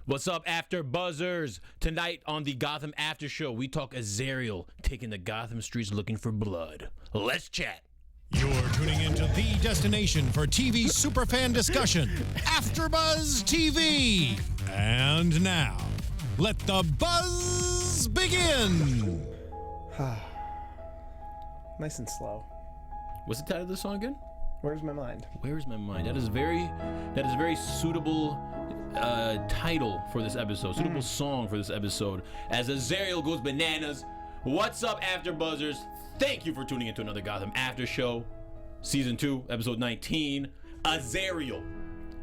What's up, After Buzzers? Tonight on the Gotham After Show, we talk Azrael taking the Gotham streets looking for blood. Let's chat. You're tuning into the destination for TV superfan discussion, AFTERBUZZ TV. And now, let the buzz begin. Nice and slow. What's the title of the song again? Where's my mind? Where's my mind? That is very suitable title for this episode. Suitable song for this episode. As Azrael goes bananas. What's up, After Buzzers? Thank you for tuning into another Gotham After Show, Season 2, Episode 19, Azrael.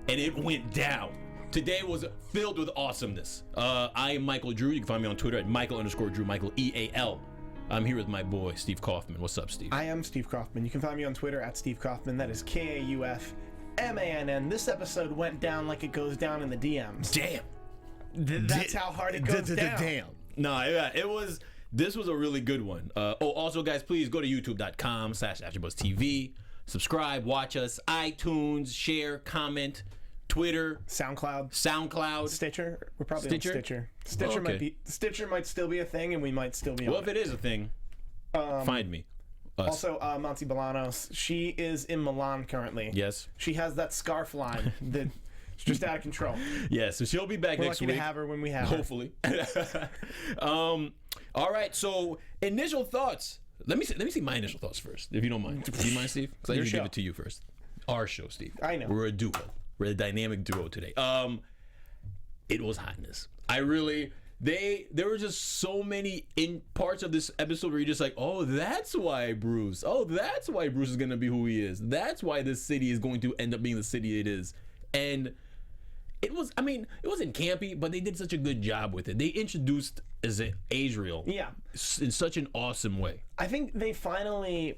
And it went down. Today was filled with awesomeness. I am Michael Drew. You can find me on Twitter at Michael_Drew, Michael EAL. I'm here with my boy, Steve Kaufmann. What's up, Steve? I am Steve Kaufmann. You can find me on Twitter at Steve Kaufmann. That is KAUFMANN. This episode went down like it goes down in the DMs. Damn. That's how hard it goes down. Damn. No, yeah, this was a really good one. Also, guys, please go to youtube.com/AfterBuzzTV. Subscribe, watch us, iTunes, share, comment, Twitter, SoundCloud, Stitcher. We're probably on Stitcher. Stitcher might still be a thing, and we might still be on. Well, if it is a thing, find me. Us. Also, Monty Bolanos. She is in Milan currently. Yes. She has that scarf line that's just out of control. Yeah, so she'll be back next week. We're lucky to have her when we have her. Hopefully. All right, so initial thoughts. Let me see my initial thoughts first, if you don't mind. Do you mind, Steve? Because I need to give it to you first. Our show, Steve. I know. We're a duo. We're a dynamic duo today. It was hotness. There were just so many in parts of this episode where you're just like, oh, that's why Bruce. Oh, that's why Bruce is gonna be who he is. That's why this city is going to end up being the city it is. And it wasn't campy, but they did such a good job with it. They introduced Azrael in such an awesome way. I think they finally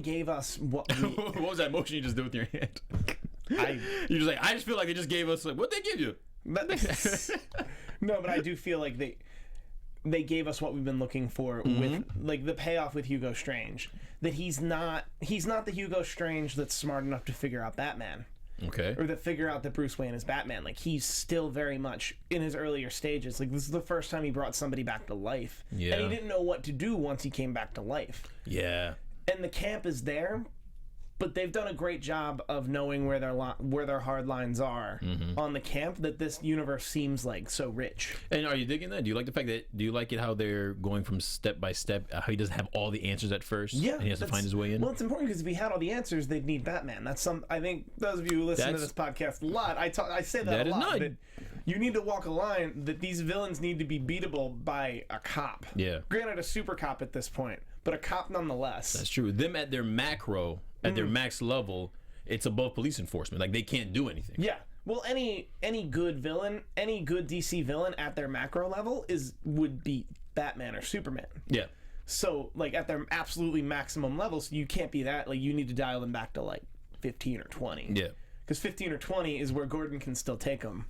gave us what we... What was that motion you just did with your hand? You're just like, I just feel like they just gave us, like, what'd they give you? No, but I do feel like they gave us what we've been looking for with, like, the payoff with Hugo Strange. That he's not the Hugo Strange that's smart enough to figure out Batman. Okay. Or that figure out that Bruce Wayne is Batman. Like, he's still very much in his earlier stages. Like, this is the first time he brought somebody back to life. Yeah. And he didn't know what to do once he came back to life. Yeah. And the camp is there, but they've done a great job of knowing where their hard lines are on the camp, that this universe seems like so rich. And are you digging that? Do you like the fact that, do you like it how they're going from step by step, how he doesn't have all the answers at first? Yeah. And he has to find his way in? Well, it's important because if he had all the answers, they'd need Batman. I think those of you who listen to this podcast a lot, I say that a lot. That you need to walk a line that these villains need to be beatable by a cop. Yeah. Granted, a super cop at this point, but a cop nonetheless. That's true. Them at their macro, at their max level, it's above police enforcement. Like, they can't do anything. Yeah. Well, any good villain, any good DC villain at their macro level would beat Batman or Superman. Yeah. So, like, at their absolutely maximum levels, you can't be that. Like, you need to dial them back to, like, 15 or 20. Yeah. Because 15 or 20 is where Gordon can still take them.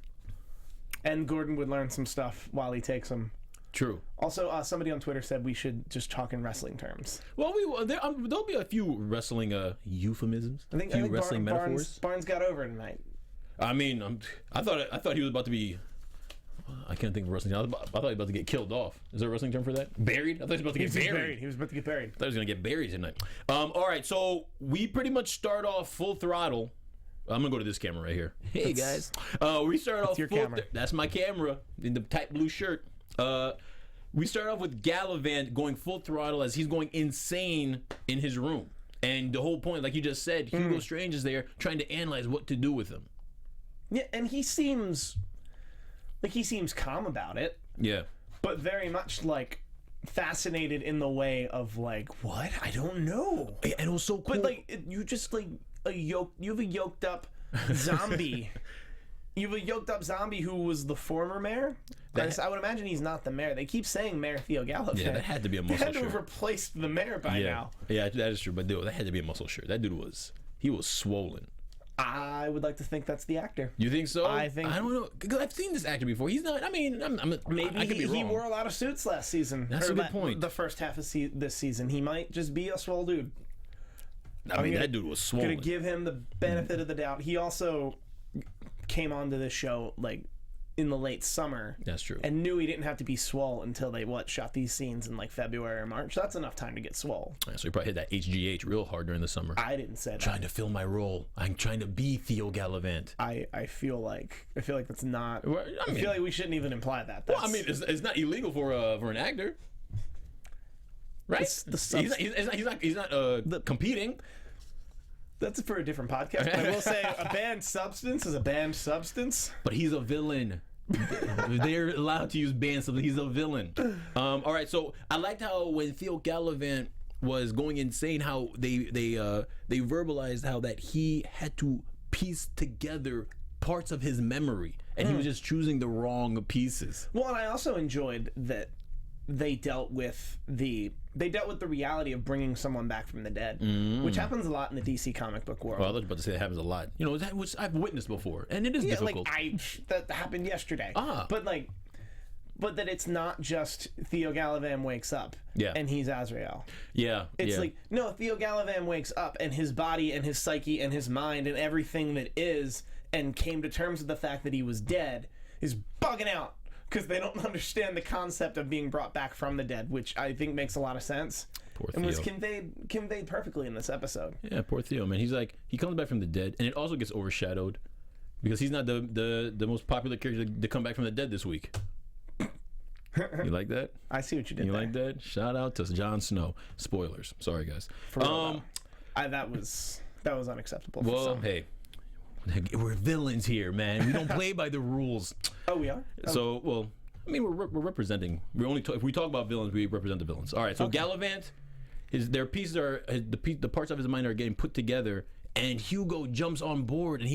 And Gordon would learn some stuff while he takes them. True. Also, somebody on Twitter said we should just talk in wrestling terms. Well, there'll be a few wrestling euphemisms. I think wrestling metaphors. Barnes got over tonight. I mean, I thought he was about to be. I can't think of wrestling. I thought he was about to get killed off. Is there a wrestling term for that? Buried? I thought he was about to get buried. He was about to get buried. I thought he was gonna get buried tonight. All right, so we pretty much start off full throttle. I'm gonna go to this camera right here. Hey guys. We start off. Your camera. That's my camera in the tight blue shirt. We start off with Galivan going full throttle as he's going insane in his room. And the whole point, like you just said, Hugo Strange is there trying to analyze what to do with him. Yeah, and he seems calm about it. Yeah. But very much, like, fascinated in the way of, like, what? I don't know. And it was so cool. But, like, you just, like, you have a yoked up zombie. You have a yoked up zombie who was the former mayor. I would imagine he's not the mayor. They keep saying Mayor Theo Galivan. Yeah, that had to be a muscle shirt. They had to have replaced the mayor by now. Yeah, that is true. But dude, that had to be a muscle shirt. That dude was swollen. I would like to think that's the actor. You think so? I don't know, because I've seen this actor before. He's not. I mean, maybe I could be wrong. He wore a lot of suits last season. That's a good point. The first half of this season, he might just be a swole dude. I mean, that dude was swollen. Gonna give him the benefit of the doubt. He also came onto this show like in the late summer. That's true. And knew he didn't have to be swole until they shot these scenes in like February or March. That's enough time to get swole. Yeah, so he probably hit that HGH real hard during the summer. I didn't say that. Trying to fill my role. I'm trying to be Theo Galivan. I feel like that's not. Well, I feel like we shouldn't even imply that. Well, I mean, it's not illegal for an actor, right? He's not competing. That's for a different podcast. But I will say a banned substance is a banned substance. But he's a villain. They're allowed to use banned substance. He's a villain. All right, so I liked how when Theo Galivan was going insane, how they verbalized how that he had to piece together parts of his memory, and he was just choosing the wrong pieces. Well, and I also enjoyed that they dealt with the reality of bringing someone back from the dead, which happens a lot in the DC comic book world. Well, I was about to say that happens a lot. You know, which I've witnessed before, and it is difficult. That happened yesterday. But that it's not just Theo Galivan wakes up and he's Azrael. Yeah. It's like, no, Theo Galivan wakes up and his body and his psyche and his mind and everything that is and came to terms with the fact that he was dead is bugging out. Because they don't understand the concept of being brought back from the dead, which I think makes a lot of sense. Poor and Theo. was conveyed perfectly in this episode. Yeah, poor Theo, man. He's like, he comes back from the dead, and it also gets overshadowed because he's not the most popular character to come back from the dead this week. You like that? I see what you did. You there. like that? Shout out to Jon Snow. Spoilers. Sorry, guys. For real, that was unacceptable. Well, for some. hey, we're villains here, man. We don't play by the rules. Oh, we are? So, well, I mean, we're representing. If we talk about villains, we represent the villains. All right. So Galivan, their pieces are the parts of his mind are getting put together, and Hugo jumps on board, and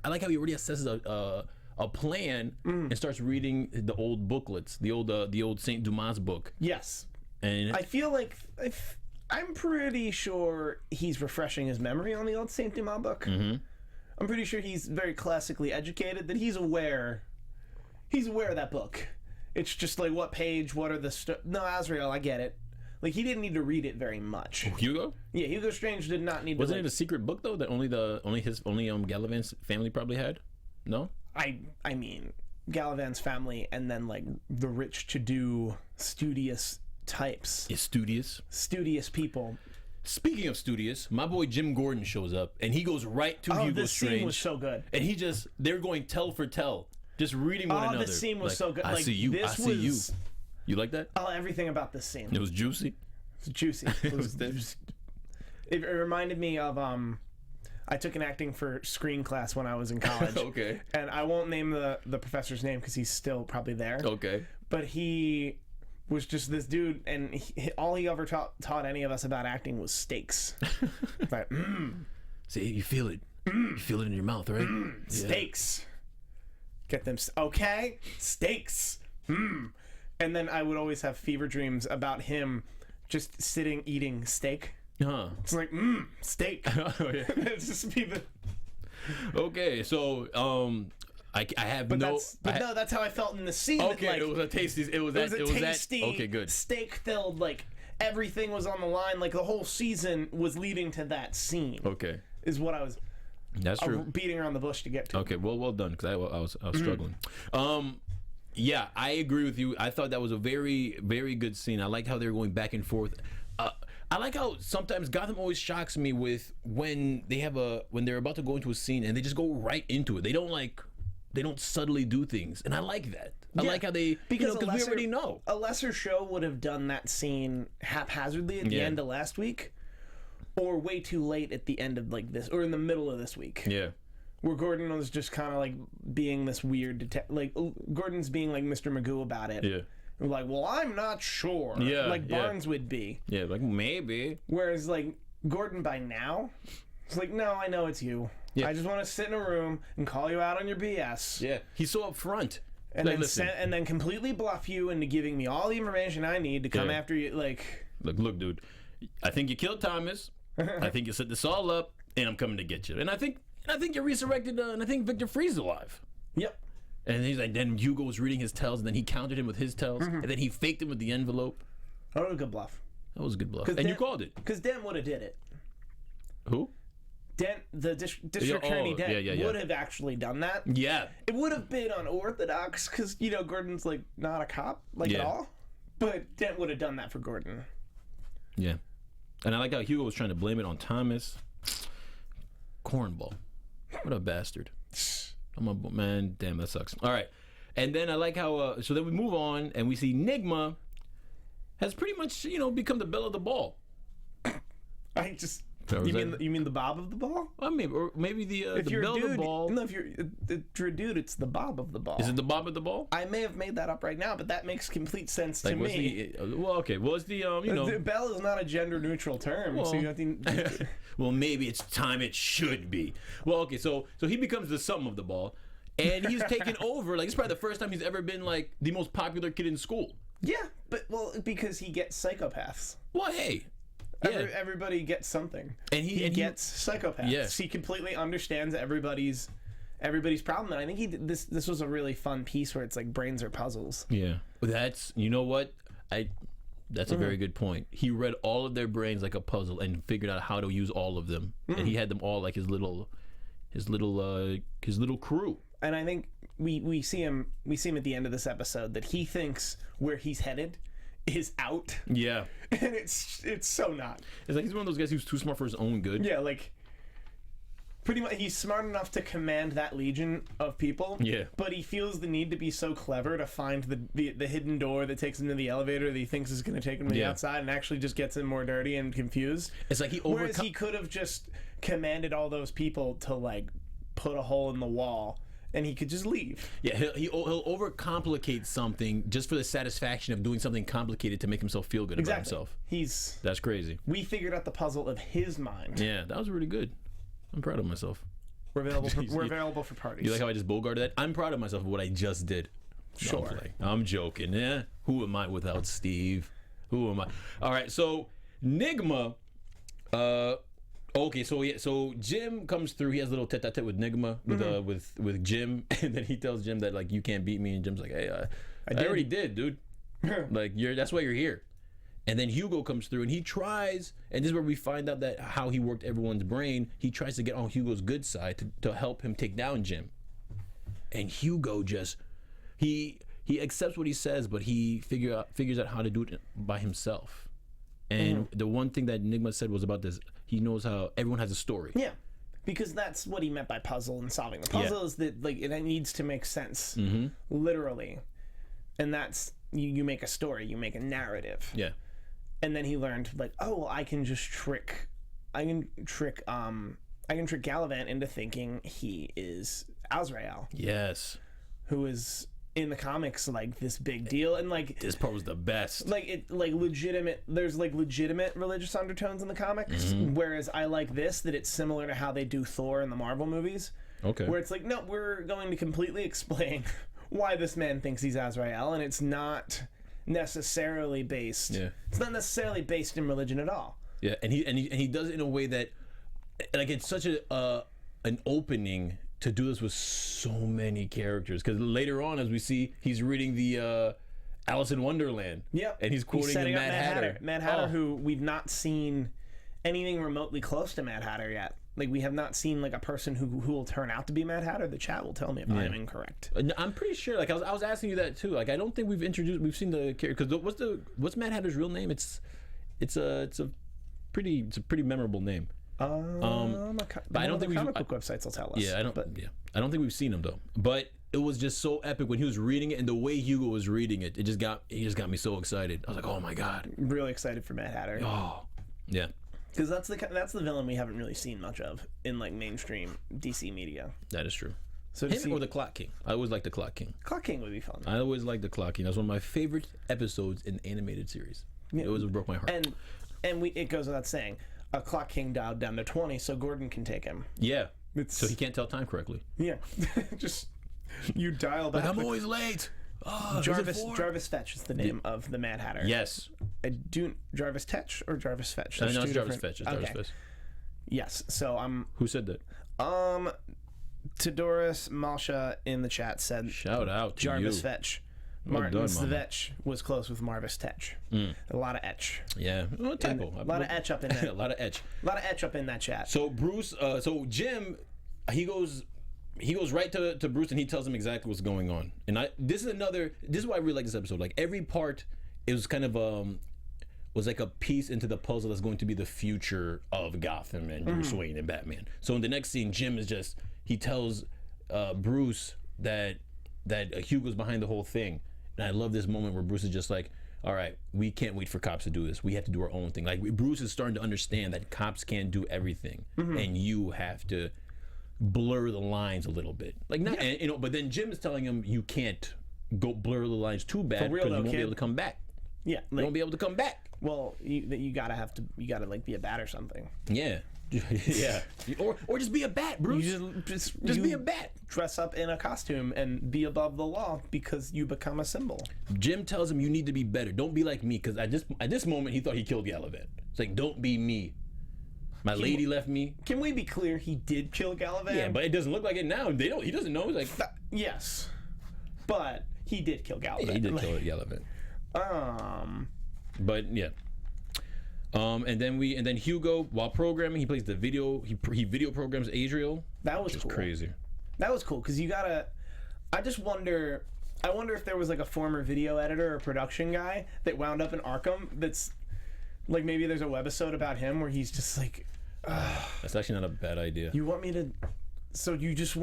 I like how he already assesses a plan and starts reading the old booklets, the old Saint Dumas book. Yes. And I feel like I'm pretty sure he's refreshing his memory on the old Saint Dumas book. Mm-hmm. I'm pretty sure he's very classically educated, that he's aware of that book. It's just like, what page, what are the... No, Azrael, I get it. Like, he didn't need to read it very much. Hugo? Yeah, Hugo Strange did not need to... Wasn't it a secret book, though, that only Galivan's family probably had? No? I mean, Galivan's family and then, like, the rich to-do, studious types. Is studious? Studious people. Speaking of studious, my boy Jim Gordon shows up, and he goes right to Hugo this Strange. Scene was so good. And they're going tell for tell, just reading one another. Oh, this scene was so good. I see you, I see you. You like that? Oh, everything about this scene. It was juicy? It was juicy. It reminded me of, I took an acting for screen class when I was in college. Okay. And I won't name the professor's name because he's still probably there. Okay. But he was just this dude, and all he ever taught any of us about acting was steaks. Like, See, you feel it. You feel it in your mouth, right? Steaks. Get them. Okay? Steaks. And then I would always have fever dreams about him just sitting eating steak. Huh. It's like, steak. Oh, yeah. It's just be the... Okay, so, I have that's how I felt in the scene. Okay, that, like, it was a tasty. It was tasty, okay, good. Steak-filled, like, everything was on the line. Like, the whole season was leading to that scene. Okay. Is what I was... That's true. Beating around the bush to get to. Okay, well done, because I was struggling. Yeah, I agree with you. I thought that was a very, very good scene. I like how they were going back and forth. I like how sometimes Gotham always shocks me with when they're about to go into a scene and they just go right into it. They don't subtly do things, and I like that. I like how they, because we already know. A lesser show would have done that scene haphazardly at the end of last week, or way too late at the end of like this, or in the middle of this week. Yeah. Where Gordon was just kind of like being this weird Gordon's being like Mr. Magoo about it. Yeah. Like, well, I'm not sure. Yeah. Like Barnes would be. Yeah, like maybe. Whereas like Gordon by now, it's like, no, I know it's you. Yeah. I just want to sit in a room and call you out on your BS. Yeah. He's so upfront. And then completely bluff you into giving me all the information I need to come after you. Like, look, dude. I think you killed Thomas. I think you set this all up, and I'm coming to get you. And I think you resurrected, and I think Victor Free's alive. Yep. And he's like, then Hugo was reading his tells, and then he countered him with his tells, and then he faked him with the envelope. That was a good bluff. That was a good bluff. And you called it. Because Dan would have did it. Who? Dent, the district attorney Dent, would have actually done that. Yeah. It would have been unorthodox because, you know, Gordon's like not a cop at all. But Dent would have done that for Gordon. Yeah. And I like how Hugo was trying to blame it on Thomas. Cornball. What a bastard. Man, damn, that sucks. All right. And then I like how, so then we move on and we see Nigma has pretty much, you know, become the belle of the ball. You mean the bob of the ball? I mean, or maybe the belle of the ball. No, if you're a dude, it's the bob of the ball. Is it the bob of the ball? I may have made that up right now, but that makes complete sense to me. Well, okay. Well, it's the you know. The belle is not a gender neutral term. Well, so you have to. Well, maybe it's time it should be. Well, okay. So he becomes the something of the ball, and he's taken over. Like it's probably the first time he's ever been like the most popular kid in school. Yeah, but because he gets psychopaths. Well, hey. Yeah. Everybody gets something, and he gets psychopaths. Yes. He completely understands everybody's problem, and I think this was a really fun piece where it's like brains are puzzles. Yeah, that's you know what that's a very good point. He read all of their brains like a puzzle and figured out how to use all of them, and he had them all like his little crew. And I think we see him at the end of this episode that he thinks where he's headed is out. Yeah. And it's so not. It's like he's one of those guys who's too smart for his own good. Yeah, like pretty much he's smart enough to command that legion of people. Yeah. But he feels the need to be so clever to find the hidden door that takes him to the elevator that he thinks is going to take him to the outside and actually just gets him more dirty and confused. It's like whereas he could have just commanded all those people to like put a hole in the wall. And he could just leave. Yeah, he'll overcomplicate something just for the satisfaction of doing something complicated to make himself feel good about himself. That's crazy. We figured out the puzzle of his mind. Yeah, that was really good. I'm proud of myself. We're available for parties. You like how I just bogarted that? I'm proud of myself for what I just did. Sure. I'm joking. Yeah. Who am I without Steve? Who am I? All right. So Nigma. Okay, so Jim comes through. He has a little tete-a-tete with Nigma, with Jim, and then he tells Jim that like you can't beat me, and Jim's like, hey, I already did, dude. Like that's why you're here. And then Hugo comes through, and he tries, and this is where we find out that how he worked everyone's brain. He tries to get on Hugo's good side to help him take down Jim, and Hugo just he accepts what he says, but he figures out how to do it by himself. And the one thing that Nigma said was about this, he knows how everyone has a story. Yeah, because that's what he meant by puzzle and solving. The puzzle is that like it needs to make sense, literally, and that's you make a story, you make a narrative. Yeah, and then he learned like, oh, well, I can trick Galivan into thinking he is Azrael. Yes, who is in the comics like this big deal, and like this part was the best. Like there's like legitimate religious undertones in the comics, whereas I like this that it's similar to how they do Thor in the Marvel movies. Okay. Where it's like, no, we're going to completely explain why this man thinks he's Azrael, and it's not necessarily based. Yeah. It's not necessarily based in religion at all. Yeah, and he does it in a way that like it's such an opening to do this with so many characters, because later on, as we see, he's reading the Alice in Wonderland. Yep. And he's quoting the Mad Hatter. Mad Hatter, who we've not seen anything remotely close to Mad Hatter yet. Like, we have not seen like a person who will turn out to be Mad Hatter. The chat will tell me if I'm incorrect. I'm pretty sure. Like, I was asking you that too. Like, I don't think we've seen the character, because what's Mad Hatter's real name? It's a pretty memorable name. But I don't think comic book websites will tell us. Yeah, I don't think we've seen him though. But it was just so epic when he was reading it, and the way Hugo was reading it, he just got me so excited. I was like, oh my god, really excited for Mad Hatter. Oh, yeah, because that's the villain we haven't really seen much of in like mainstream DC media. That is true. So him or the Clock King. I always liked the Clock King. Clock King would be fun. I always liked the Clock King. That's one of my favorite episodes in animated series. Yeah. It always broke my heart. And it goes without saying, a Clock King dialed down to 20, so Gordon can take him. Yeah. So he can't tell time correctly. Yeah. Just, you dial back. Like, I'm always late. Oh, Jarvis Fetch is the name of the Mad Hatter. Yes. Jarvis Tetch or Jarvis Fetch? No, it's Jarvis Fetch. It's Jarvis Fetch. Yes. So Who said that? Todoris Malsha in the chat said. Shout out to Jarvis you. Fetch. Martin Svech was close with Marvis Tetch. A lot of etch. Yeah, typo. A lot of etch up in that. A lot of etch. A lot of etch up in that chat. So Bruce, so Jim, he goes right to Bruce and he tells him exactly what's going on. And this is why I really like this episode. Like every part, it was kind of was like a piece into the puzzle that's going to be the future of Gotham and Bruce Wayne and Batman. So in the next scene, Jim is he tells Bruce that Hugo's behind the whole thing. And I love this moment where Bruce is just like, all right, we can't wait for cops to do this. We have to do our own thing. Like Bruce is starting to understand that cops can't do everything, and you have to blur the lines a little bit. Like not, and, but then Jim is telling him you can't go blur the lines too bad because you won't be able to come back. Yeah, you won't be able to come back. Well, you gotta like be a bat or something. Yeah. Yeah, or just be a bat, Bruce. Just be a bat. Dress up in a costume and be above the law because you become a symbol. Jim tells him you need to be better. Don't be like me, because at this moment he thought he killed Galivan. It's like, don't be me. My lady left me. Can we be clear? He did kill Galivan. Yeah, but it doesn't look like it now. He doesn't know. It's like yes, but he did kill Galivan. Yeah, he did kill Galivan. But yeah. And then Hugo, while programming, he plays the video. He video programs Azrael. That was cool. Crazy. That was cool because you gotta. I just wonder. I wonder if there was like a former video editor or production guy that wound up in Arkham. That's like maybe there's a webisode about him where he's just like. That's actually not a bad idea. You want me to? So you just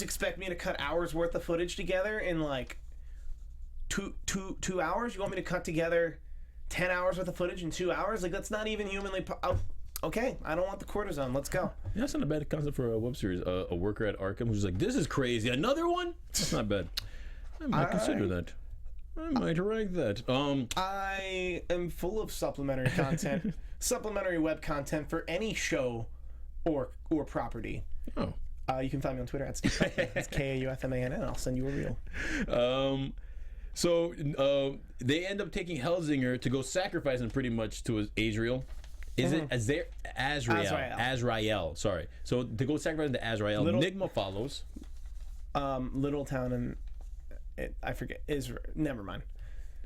expect me to cut hours worth of footage together in like two hours? You want me to cut together 10 hours worth of footage in 2 hours? Like, that's not even humanly okay, I don't want the cortisone. Let's go. Yeah, that's not a bad concept for a web series. A worker at Arkham who's like, this is crazy. Another one? That's not bad. I might consider that. I might write that. I am full of supplementary content, supplementary web content for any show or property. Oh. You can find me on Twitter at Steve. It's Kaufmann. I'll send you a reel. So they end up taking Hellsinger to go sacrifice him pretty much to Azrael. Is it Azrael? Sorry. So to go sacrifice him to Azrael, Nigma follows. Little town and I forget. Never mind.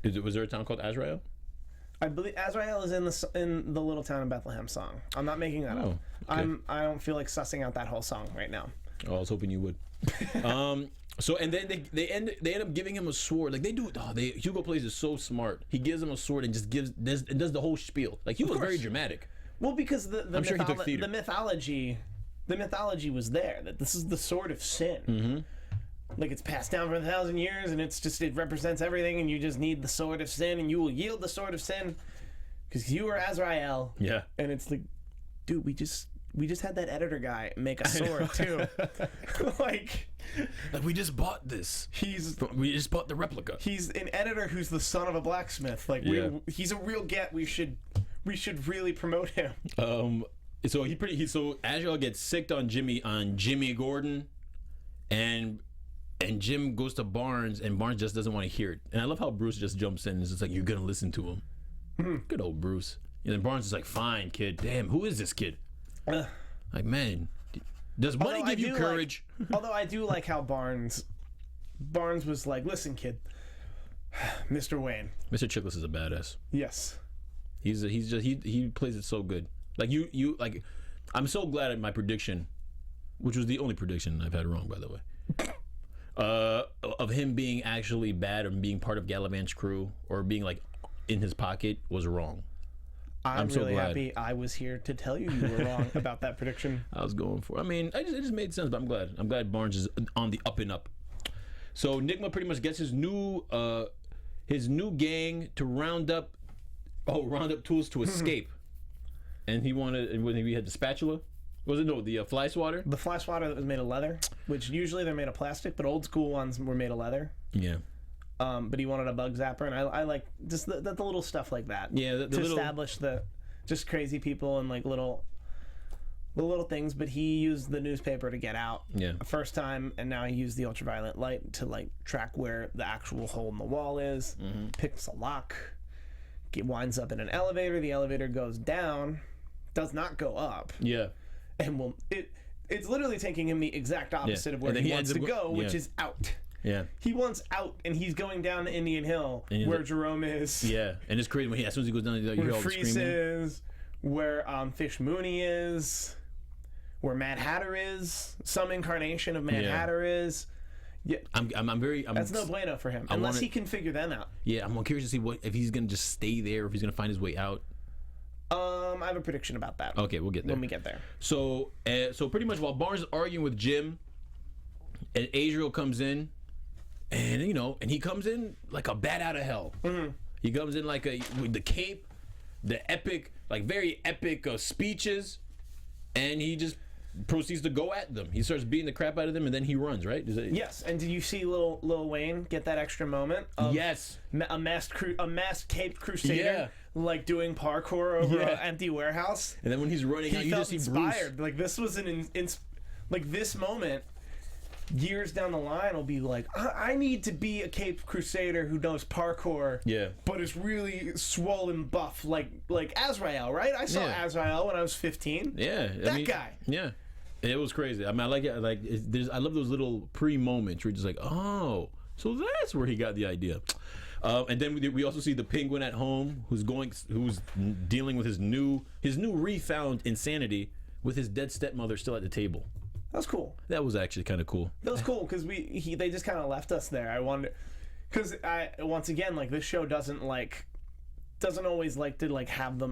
Was there a town called Azrael? I believe Azrael is in the little town in Bethlehem song. I'm not making that up. Okay. I don't feel like sussing out that whole song right now. Oh, I was hoping you would. So and then they end up giving him a sword. Like they do. Hugo plays is so smart. He gives him a sword and just does the whole spiel. Like Hugo's very dramatic. Well, because I'm sure he took theater. The mythology was there that this is the sword of sin. Mm-hmm. Like it's passed down for 1,000 years, and it represents everything, and you just need the sword of sin, and you will yield the sword of sin because you are Azrael. Yeah. And it's like, dude, we just had that editor guy make a sword too. like we just bought this. We just bought the replica. He's an editor who's the son of a blacksmith. Like he's a real get. We should really promote him. So so Azrael gets sicked on Jimmy Gordon, and Jim goes to Barnes, and Barnes just doesn't want to hear it. And I love how Bruce just jumps in and is just like, you're gonna listen to him. Good old Bruce. And then Barnes is like, fine, kid. Damn, who is this kid? Like, man, does money give you courage? Although I do like how Barnes was like, listen, kid, Mr. Wayne. Mr. Chickless is a badass. Yes. He plays it so good. Like you like, I'm so glad at my prediction, which was the only prediction I've had wrong, by the way. Of him being actually bad or being part of Galivan's crew or being like in his pocket was wrong. I'm so really happy I was here to tell you were wrong about that prediction. I was going for. I mean, it just made sense, but I'm glad. I'm glad Barnes is on the up and up. So Nigma pretty much gets his new gang to round up tools to escape, and he had the spatula. Was it the fly swatter? The fly swatter that was made of leather, which usually they're made of plastic, but old school ones were made of leather. Yeah. But he wanted a bug zapper, and I like just the little stuff like that. Yeah, to establish the just crazy people and like little things. But he used the newspaper to get out the first time, and now he used the ultraviolet light to like track where the actual hole in the wall is. Mm-hmm. Picks a lock. It winds up in an elevator. The elevator goes down, does not go up. Yeah. And it's literally taking him the exact opposite of where he wants to go, which is out. Yeah. He wants out, and he's going down to Indian Hill, where Jerome is. Yeah, and it's crazy when as soon as he goes down, you hear all the Freeze screaming. is, where Fish Mooney is, where Mad Hatter is, some incarnation of Mad Hatter is. Yeah, That's no bueno for him unless he can figure them out. Yeah, I'm curious to see if he's gonna just stay there, or if he's gonna find his way out. I have a prediction about that. Okay, we'll get there when we get there. So pretty much while Barnes is arguing with Jim, and Azrael comes in, and and he comes in like a bat out of hell. Mm-hmm. He comes in with the cape, the epic, very epic speeches, and he just proceeds to go at them. He starts beating the crap out of them, and then he runs. Right? Yes. And did you see Lil Wayne get that extra moment? Of yes. A masked caped crusader, doing parkour over an empty warehouse. And then when he's running out, you just see inspired. Bruce. This was this moment. Years down the line, will be like, I need to be a caped crusader who knows parkour. Yeah. But is really swollen buff, like Azrael, right? I saw Azrael when I was 15. Yeah. That guy. Yeah. It was crazy. I mean, I like it. I love those little pre-moments where you're just like, oh, so that's where he got the idea. And then we also see the Penguin at home, who's dealing with his new refound insanity with his dead stepmother still at the table. That was cool. That was actually kind of cool. That was cool because they just kind of left us there. I wonder, because once again, this show doesn't always like to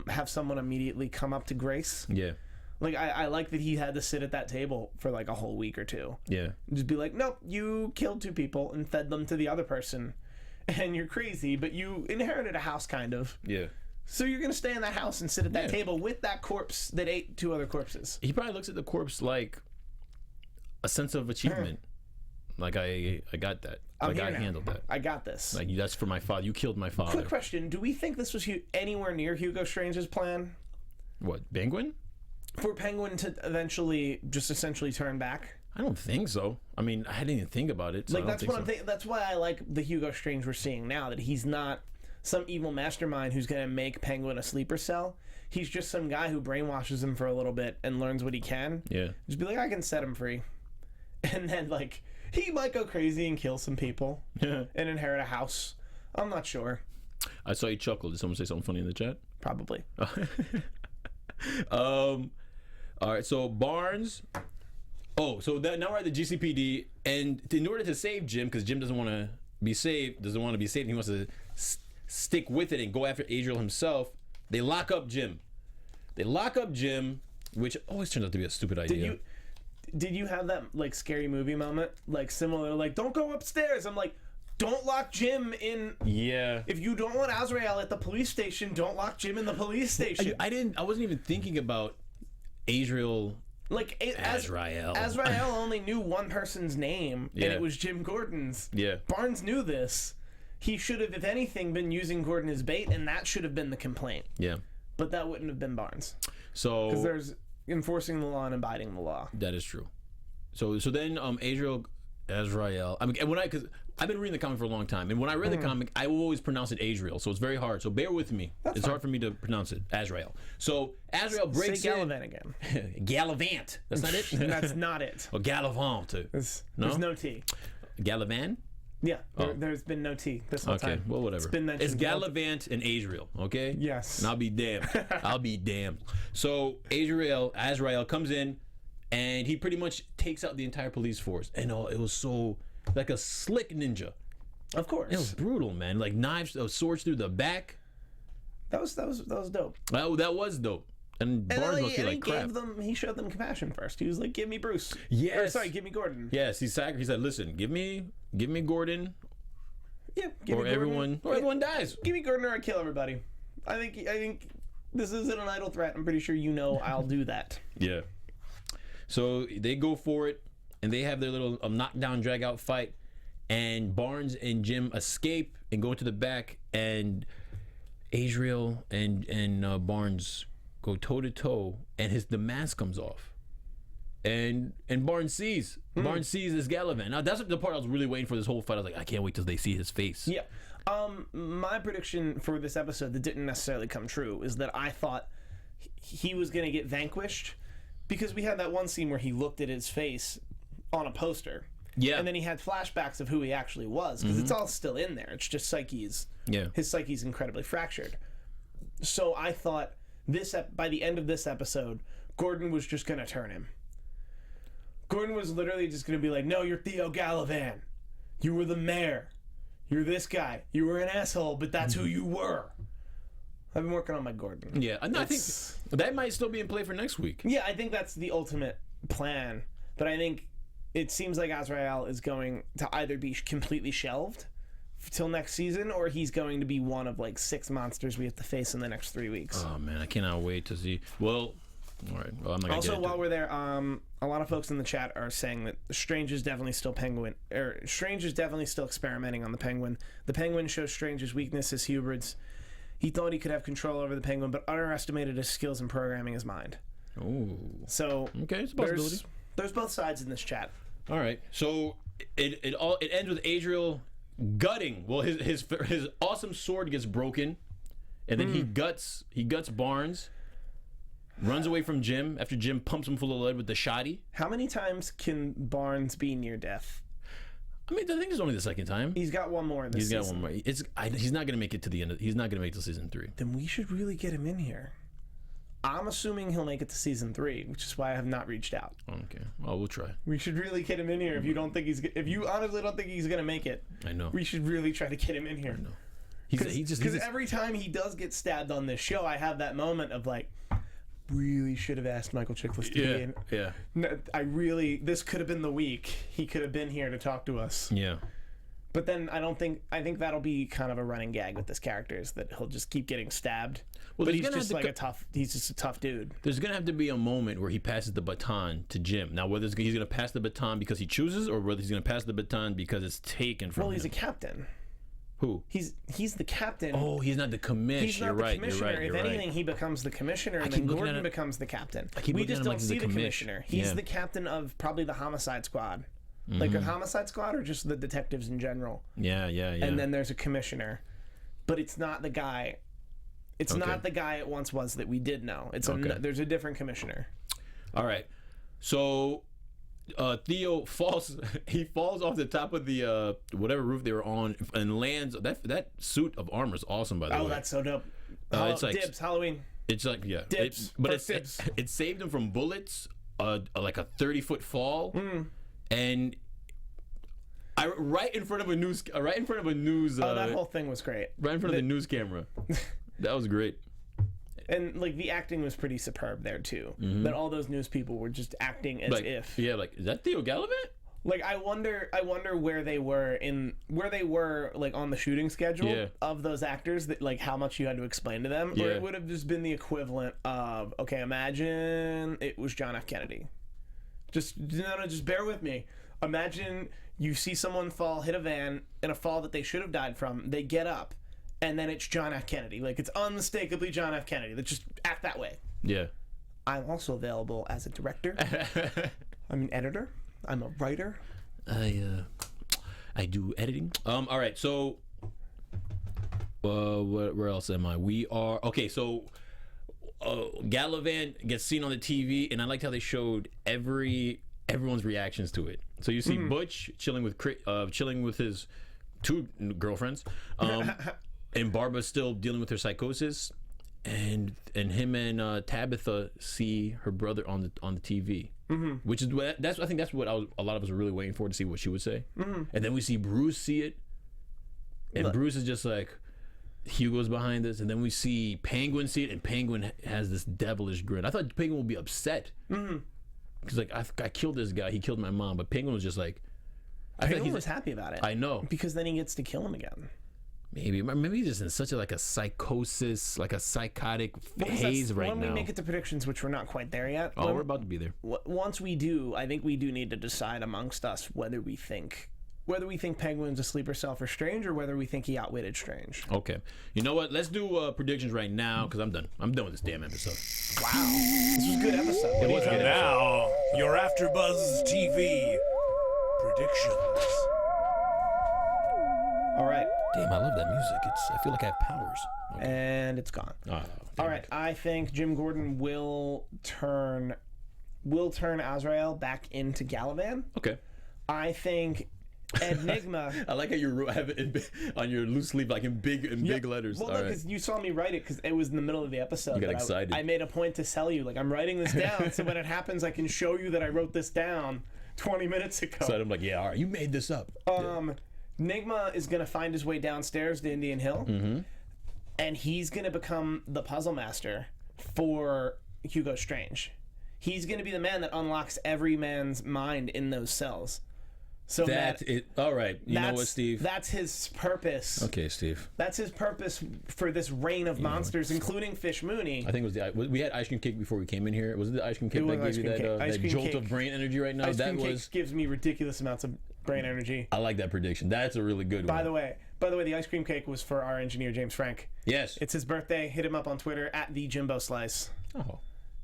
have someone immediately come up to grace. Yeah. I like that he had to sit at that table for a whole week or two. Yeah. Just be like, nope, you killed 2 people and fed them to the other person, and you're crazy, but you inherited a house, kind of. Yeah. So you're gonna stay in that house and sit at that table with that corpse that ate 2 other corpses. He probably looks at the corpse like a sense of achievement. I got that. I handled that. I got this. That's for my father. You killed my father. Quick question: do we think this was anywhere near Hugo Strange's plan? What, Penguin? For Penguin to essentially turn back? I don't think so. I mean, I didn't even think about it. So that's what I'm thinking. That's why I like the Hugo Strange we're seeing now. That he's not some evil mastermind who's gonna make Penguin a sleeper cell. He's just some guy who brainwashes him for a little bit and learns what he can. Yeah. Just be like, I can set him free. And then, he might go crazy and kill some people and inherit a house. I'm not sure. I saw you chuckle. Did someone say something funny in the chat? Probably. All right, so Barnes. Oh, so now we're at the GCPD, and in order to save Jim, because Jim doesn't want to be saved, he wants to stick with it and go after Azrael himself. They lock up Jim. Which always turns out to be a stupid idea. Did you have that scary movie moment, similar, don't go upstairs? I'm like, don't lock Jim in. Yeah. If you don't want Azrael at the police station, don't lock Jim in the police station. I wasn't even thinking about Azrael. Azrael. Azrael only knew one person's name, and it was Jim Gordon's. Yeah. Barnes knew this. He should have, if anything, been using Gordon as bait, and that should have been the complaint. Yeah. But that wouldn't have been Barnes. So because there's enforcing the law and abiding the law. That is true. So then Azrael. I mean, because I've been reading the comic for a long time, and when I read the comic, I will always pronounce it Azrael, so it's very hard. So bear with me. It's hard for me to pronounce it. Azrael. So Azrael breaks Say Galivan again. Gallivant. That's not it. That's not it. Or Gallivant. There's no T. Galivan. Yeah, there's been no T this whole time. Okay, well, whatever. It's been mentioned. It's Gallivant and Azrael, okay? Yes. And I'll be damned. So Azrael comes in, and he pretty much takes out the entire police force. And it was so, like a slick ninja. Of course. It was brutal, man. Knives, swords through the back. That was dope. Oh, that was dope. And Barnes must feel like crap. He showed them compassion first. He was like, give me Bruce. Yes. Give me Gordon. Yes, he said, listen, give me Gordon. Yeah, everyone dies. Give me Gordon or I kill everybody. I think this isn't an idle threat. I'm pretty sure I'll do that. Yeah. So they go for it, and they have their little knockdown, drag-out fight, and Barnes and Jim escape and go to the back, and Azrael and Barnes go toe-to-toe, and the mask comes off. And Barnes sees this Galivan. Now, that's the part I was really waiting for this whole fight. I was like, I can't wait till they see his face. Yeah. My prediction for this episode that didn't necessarily come true is that I thought he was going to get vanquished, because we had that one scene where he looked at his face on a poster, Yeah. And then he had flashbacks of who he actually was, because it's all still in there. It's just his psyche's incredibly fractured. So I thought by the end of this episode, Gordon was just going to turn him. Gordon was literally just going to be like, no, you're Theo Galivan. You were the mayor. You're this guy. You were an asshole, but that's who you were. I've been working on my Gordon. Yeah, no, I think that might still be in play for next week. Yeah, I think that's the ultimate plan. But I think it seems like Azrael is going to either be completely shelved till next season, or he's going to be one of like 6 monsters we have to face in the next 3 weeks. Oh man, I cannot wait to see. Well, all right. Well, I'm not gonna also, get into while we're there, a lot of folks in the chat are saying that Strange is definitely still Strange is definitely still experimenting on the Penguin. The Penguin shows Strange's weakness as hubris. He thought he could have control over the Penguin, but underestimated his skills in programming his mind. Oh. So okay, it's a possibility. There's both sides in this chat. All right. So it ends with Azrael gutting. Well, his awesome sword gets broken, and then he guts Barnes. Runs away from Jim after Jim pumps him full of lead with the shotty. How many times can Barnes be near death? I mean, I think it's only the second time. He's got one more in this season. He's got one more. He's not going to make it to the end. He's not going to make it to season 3. Then we should really get him in here. I'm assuming he'll make it to season 3, which is why I have not reached out. Okay. Well, we'll try. We should really get him in here. If you honestly don't think he's going to make it, I know. We should really try to get him in here. I know. Because every time he does get stabbed on this show, I have that moment of like, really should have asked Michael Chiklis to be in. Yeah. This could have been the week. He could have been here to talk to us. Yeah. But then I think that'll be kind of a running gag with this character, is that he'll just keep getting stabbed. Well, but he's just a tough dude. There's going to have to be a moment where he passes the baton to Jim. Now, whether he's going to pass the baton because he chooses, or whether he's going to pass the baton because it's taken from him. Well, he's a captain. Who? He's the captain. Oh, he's not the commissioner. He's not the commissioner. If anything, he becomes the commissioner, and then Gordon becomes the captain. We just don't see the commissioner. He's the captain of probably the homicide squad. Like a homicide squad, or just the detectives in general. Yeah. And then there's a commissioner. But it's not the guy. It's not the guy it once was that we did know. There's a different commissioner. All right. So Theo falls off the top of the whatever roof they were on and lands. That suit of armor is awesome, by the way. Oh, that's so dope. It's like Dibs, Halloween. It's like, yeah. Dibs. It saved him from bullets, like a 30-foot fall. And right in front of a news that whole thing was great. Right in front of the news camera. That was great. And like the acting was pretty superb there too. That all those news people were just acting as if. Yeah, like, is that Theo Galivan? Like I wonder where they were like on the shooting schedule of those actors, that like how much you had to explain to them. Or it would have just been the equivalent of, okay, imagine it was John F. Kennedy. Just bear with me. Imagine you see someone hit a van in a fall that they should have died from. They get up, and then it's John F. Kennedy. Like, it's unmistakably John F. Kennedy. They just act that way. Yeah. I'm also available as a director. I'm an editor. I'm a writer. I do editing. All right. So, where else am I? We are okay. So, Galivan gets seen on the TV, and I liked how they showed everyone's reactions to it. So you see Butch chilling with his 2 girlfriends, and Barbara's still dealing with her psychosis, and him and Tabitha see her brother on the TV, which is I think that's what a lot of us are really waiting for, to see what she would say. And then we see Bruce see it, and Bruce is just like, Hugo's behind this, and then we see Penguin see it, and Penguin has this devilish grin. I thought Penguin would be upset. Because like, I killed this guy, he killed my mom, but Penguin was just like, Penguin was happy about it. I know, because then he gets to kill him again. Maybe he's just in such a psychosis, like a psychotic haze right now. When we make it to predictions, which we're not quite there yet. We're about to be there. Once we do, I think we do need to decide amongst us whether we think Penguin's a sleeper cell for Strange, or whether we think he outwitted Strange. Okay. You know what? Let's do predictions right now, because I'm done. I'm done with this damn episode. Wow. This was a good episode. It was good. Now, your AfterBuzz TV predictions. All right. Damn, I love that music. I feel like I have powers. Okay. And it's gone. All right. I think Jim Gordon will turn Azrael back into Galivan. Okay. I think Nigma. I like how you have it on your loose sleeve, like in big letters. Well, All because you saw me write it because it was in the middle of the episode. You got excited. I made a point to tell you, like, I'm writing this down, so when it happens, I can show you that I wrote this down 20 minutes ago. So I'm like, yeah, all right, you made this up. Nigma is going to find his way downstairs to Indian Hill, and he's going to become the puzzle master for Hugo Strange. He's going to be the man that unlocks every man's mind in those cells. So That's it. All right. You know what, Steve? That's his purpose. Okay, Steve. That's his purpose for this reign of monsters, including Fish Mooney. I think it was we had ice cream cake before we came in here. Was it the ice cream cake that gave you that jolt of brain energy right now? Ice cream cake gives me ridiculous amounts of brain energy. I like that prediction. That's a really good one. By the way, the ice cream cake was for our engineer James Frank. Yes. It's his birthday. Hit him up on Twitter at the Jimbo Slice. Oh.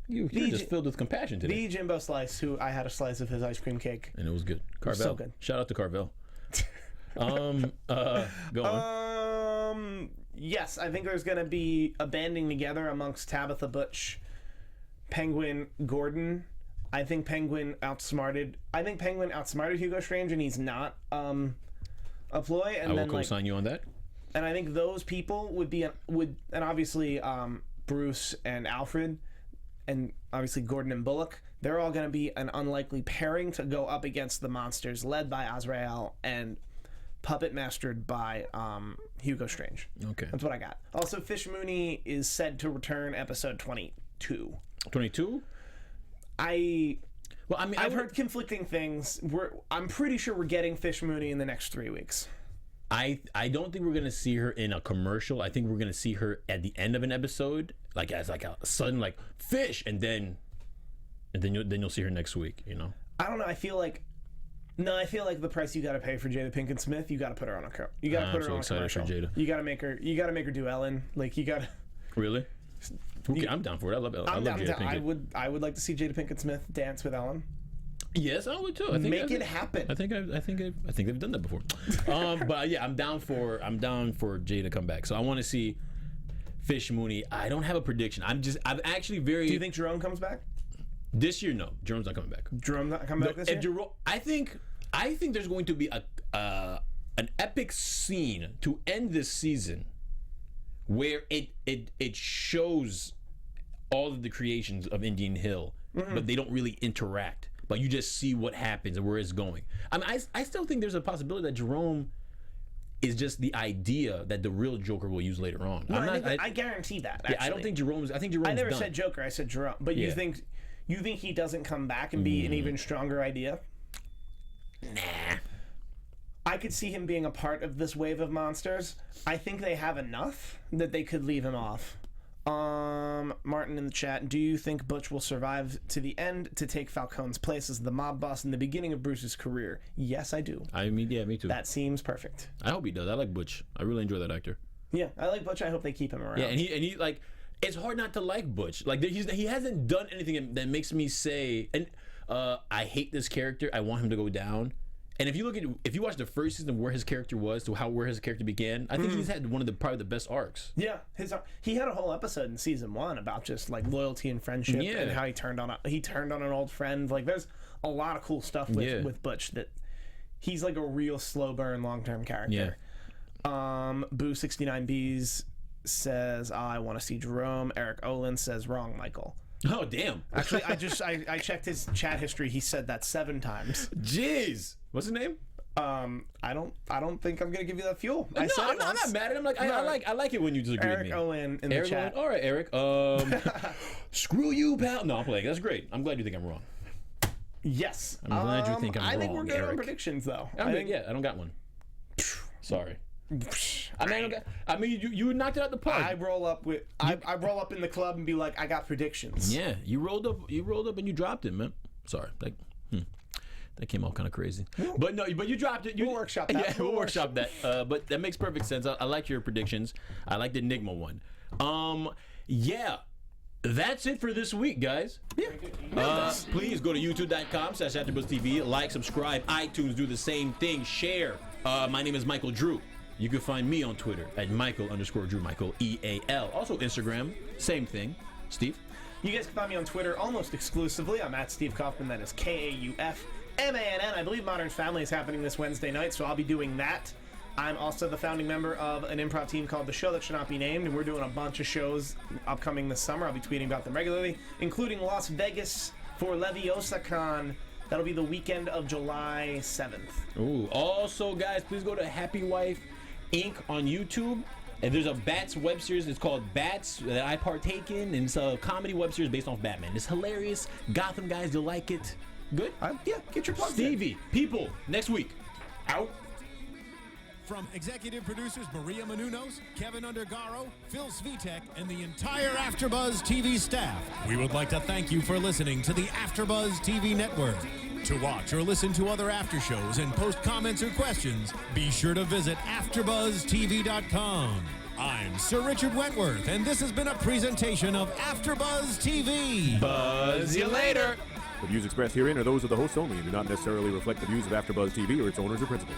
You're just filled with compassion today. The Jimbo Slice, who I had a slice of his ice cream cake. And it was good. Carvel. So good. Shout out to Carvel. Go on. Yes, I think there's going to be a banding together amongst Tabitha Butch, Penguin, Gordon. I think Penguin outsmarted Hugo Strange, and he's not a ploy. And I will co-sign you on that. And I think those people and obviously Bruce and Alfred, and obviously Gordon and Bullock, they're all going to be an unlikely pairing to go up against the monsters led by Azrael and puppet mastered by Hugo Strange. Okay. That's what I got. Also, Fish Mooney is said to return episode 22. 22? I've heard conflicting things. I'm pretty sure we're getting Fish Mooney in the next 3 weeks. I don't think we're gonna see her in a commercial. I think we're gonna see her at the end of an episode, like as like a sudden like fish, and then you'll see her next week. You know. I don't know. I feel like the price you got to pay for Jada Pinkett Smith, you got to put her on a You got to put her on a commercial. For Jada. You got to make her do Ellen. Like you got to. Really? Okay, I'm down for it. I love Jada Pinkett. I would like to see Jada Pinkett Smith dance with Ellen. Yes, I would too. I think Make it happen. I think they've done that before. But yeah, I'm down for Jay to come back. So I want to see Fish Mooney. I don't have a prediction. I'm actually very. Do you think Jerome comes back this year? No, Jerome's not coming back. Jerome's not coming back this year. Jerome, I think there's going to be an epic scene to end this season where it shows all of the creations of Indian Hill, but they don't really interact. But you just see what happens and where it's going. I mean, I still think there's a possibility that Jerome is just the idea that the real Joker will use later on. No, I guarantee that. Actually. Yeah, I don't think Jerome's. I think Jerome's. I never done. said Joker. I said Jerome. But you think he doesn't come back and be an even stronger idea? Nah. I could see him being a part of this wave of monsters. I think they have enough that they could leave him off. Martin in the chat, do you think Butch will survive to the end to take Falcone's place as the mob boss in the beginning of Bruce's career? Yes, I do. I mean, yeah, me too. That seems perfect. I hope he does. I like Butch. I really enjoy that actor. Yeah, I like Butch. I hope they keep him around. Yeah, and he like, it's hard not to like Butch. Like he hasn't done anything that makes me say, and I hate this character. I want him to go down. And if you watch the first season of where his character was to where his character began, I think he's had one of probably the best arcs. Yeah, he had a whole episode in season 1 about just like loyalty and friendship and how he turned on an old friend. Like there's a lot of cool stuff with Butch that he's like a real slow burn long term character. Yeah. Boo 69Bs says I want to see Jerome. Eric Olin says wrong, Michael. Oh damn! Actually, I checked his chat history. He said that 7 times. Jeez, what's his name? I don't think I'm gonna give you that fuel. I'm not mad at him. Like I like it when you disagree with me. Eric Owen in the chat. All right, Eric. Screw you, pal. No, I'm playing. That's great. I'm glad you think I'm wrong. Yes. I'm glad you think I'm wrong. I think we're good Eric. on predictions, though. I don't got one. Sorry. I mean, you knocked it out the park. I roll up in the club and be like, I got predictions. Yeah, you rolled up and you dropped it, man. Sorry, that came out kind of crazy. But you dropped it. We'll workshop that. Yeah, we'll workshop that. But that makes perfect sense. I like your predictions. I like the Nigma one. Yeah. That's it for this week, guys. Yeah. Please go to youtube.com/AfterBuzz TV. Like, subscribe, iTunes, do the same thing, share. My name is Michael Drew. You can find me on Twitter at Michael_Drew, Michael EAL. Also Instagram, same thing. Steve? You guys can find me on Twitter almost exclusively. I'm at Steve Kaufmann. That is Kaufmann. I believe Modern Family is happening this Wednesday night, so I'll be doing that. I'm also the founding member of an improv team called The Show That Should Not Be Named, and we're doing a bunch of shows upcoming this summer. I'll be tweeting about them regularly, including Las Vegas for LeviosaCon. That'll be the weekend of July 7th. Ooh. Also, guys, please go to Happy Wife Inc. on YouTube. And there's a Bats web series. It's called Bats that I partake in. And it's a comedy web series based off Batman. It's hilarious. Gotham guys, you'll like it. Good? Yeah, get your plugs Stevie, in. people, next week. Out. From executive producers Maria Menounos, Kevin Undergaro, Phil Svitek, and the entire AfterBuzz TV staff, we would like to thank you for listening to the AfterBuzz TV network. To watch or listen to other after shows and post comments or questions, be sure to visit AfterBuzzTV.com. I'm Sir Richard Wentworth, and this has been a presentation of AfterBuzz TV. Buzz you later. The views expressed herein are those of the hosts only and do not necessarily reflect the views of AfterBuzz TV or its owners or principals.